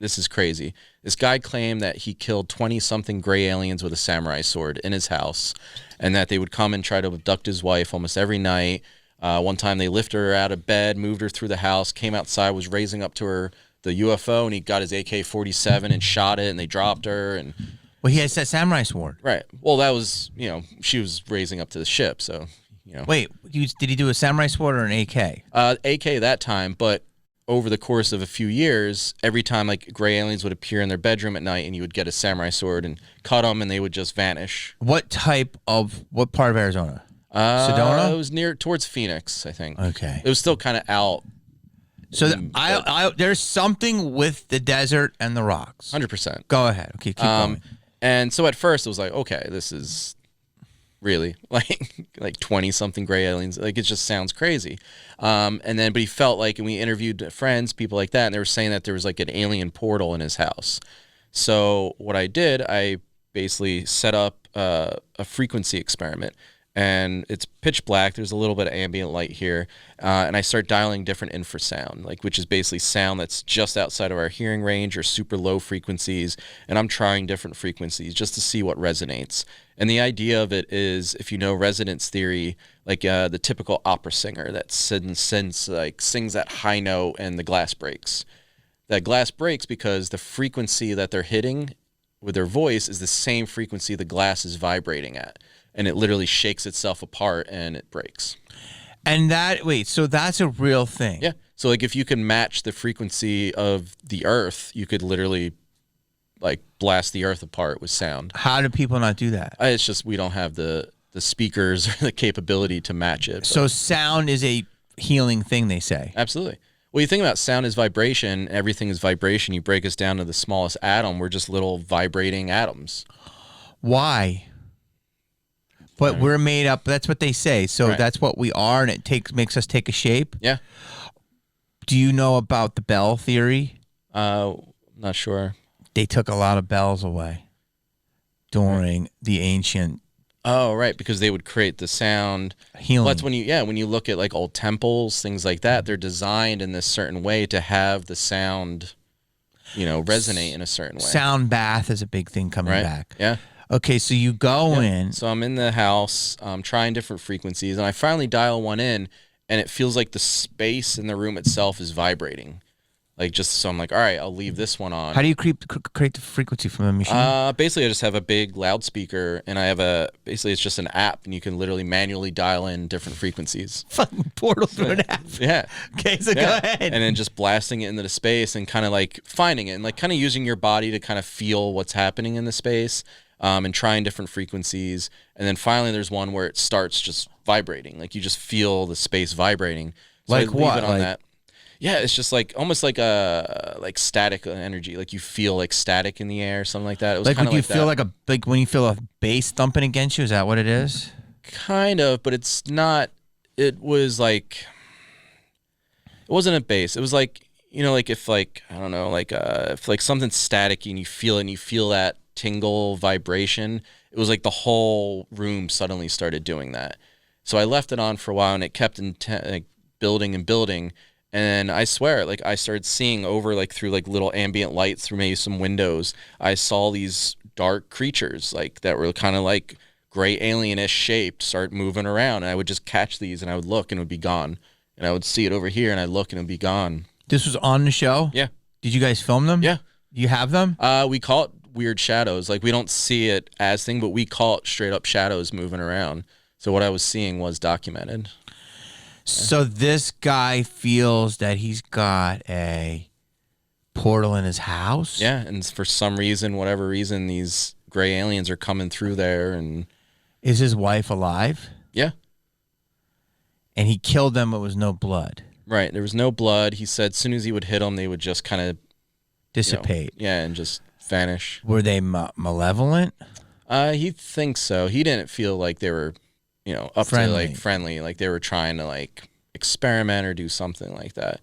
this is crazy. This guy claimed that he killed 20-something gray aliens with a samurai sword in his house, and that they would come and try to abduct his wife almost every night. One time they lifted her out of bed, moved her through the house, came outside, was raising up to her the UFO, and he got his AK-47 and shot it, and they dropped her. And well, he has that samurai sword. Right. Well, that was, she was raising up to the ship, so, Wait, did he do a samurai sword or an AK? AK that time, but over the course of a few years, every time like gray aliens would appear in their bedroom at night, and you would get a samurai sword and cut them, and they would just vanish. What part of Arizona? Sedona? It was towards Phoenix, I think. Okay. It was still kind of out. So there's something with the desert and the rocks. 100%. Go ahead. Okay, keep going. And so at first it was like, okay, this is really like 20-something gray aliens. Like, it just sounds crazy. But he felt like, and we interviewed friends, people like that, and they were saying that there was like an alien portal in his house. So what I did, I basically set up a frequency experiment. And it's pitch black. There's a little bit of ambient light here. And I start dialing different infrasound, which is basically sound that's just outside of our hearing range or super low frequencies. And I'm trying different frequencies just to see what resonates. And the idea of it is, if you know resonance theory, like the typical opera singer that sings that high note and the glass breaks. That glass breaks because the frequency that they're hitting with their voice is the same frequency the glass is vibrating at. And it literally shakes itself apart and it breaks. And so that's a real thing. Yeah. So like if you can match the frequency of the earth, you could literally like blast the earth apart with sound. How do people not do that? It's just we don't have the speakers or the capability to match it. So sound is a healing thing, they say. Absolutely. Well, you think about sound as vibration, everything is vibration. You break us down to the smallest atom. We're just little vibrating atoms. Why? But we're made up. That's what they say. So Right. That's what we are, and it makes us take a shape. Yeah. Do you know about the bell theory? Not sure. They took a lot of bells away during the ancient Oh, right, because they would create the sound. healing. Well, that's when you look at like old temples, things like that, they're designed in this certain way to have the sound, resonate in a certain way. Sound bath is a big thing coming Right? back. Yeah. Okay, so you go in. So I'm in the house, trying different frequencies, and I finally dial one in, and it feels like the space in the room itself is vibrating. So I'm like, all right, I'll leave this one on. How do you create the frequency from the machine? Basically, I just have a big loudspeaker, and I have it's just an app, and you can literally manually dial in different frequencies. Fucking portal through an app. Yeah. Okay, so go ahead. And then just blasting it into the space and kind of like finding it and like kind of using your body to kind of feel what's happening in the space. And trying different frequencies. And then finally there's one where it starts just vibrating. Like you just feel the space vibrating. So like I leave what? it on that. Yeah, it's just like almost like a static energy. Like you feel like static in the air, something like that. It was Like kind when of you feel like when you feel a bass thumping against you, is that what it is? Kind of, but it's not. It was like, it wasn't a bass. It was like, like if like, I don't know, like if like something's static and you feel it and you feel that tingle vibration, it was like the whole room suddenly started doing that. So I left it on for a while, and it kept building and building. And I swear, like I started seeing over like through like little ambient light through maybe some windows, I saw these dark creatures like that were kind of like gray alienish shaped start moving around. And I would just catch these, and I would look, and it would be gone. And I would see it over here, and I'd look, and it would be gone. This was on the show? Yeah. Did you guys film them? Yeah. You have them? We call it weird shadows. Like we don't see it as thing, but we call it straight up shadows moving around. So what I was seeing was documented. So this guy feels that he's got a portal in his house? Yeah, and for some reason, whatever reason, these gray aliens are coming through there. And is his wife alive? Yeah. And he killed them, but was no blood. Right. There was no blood. He said as soon as he would hit them, they would just kind of dissipate. And just vanish. Were they malevolent? He thinks so. He didn't feel like they were, up friendly. to like friendly, like they were trying to like experiment or do something like that.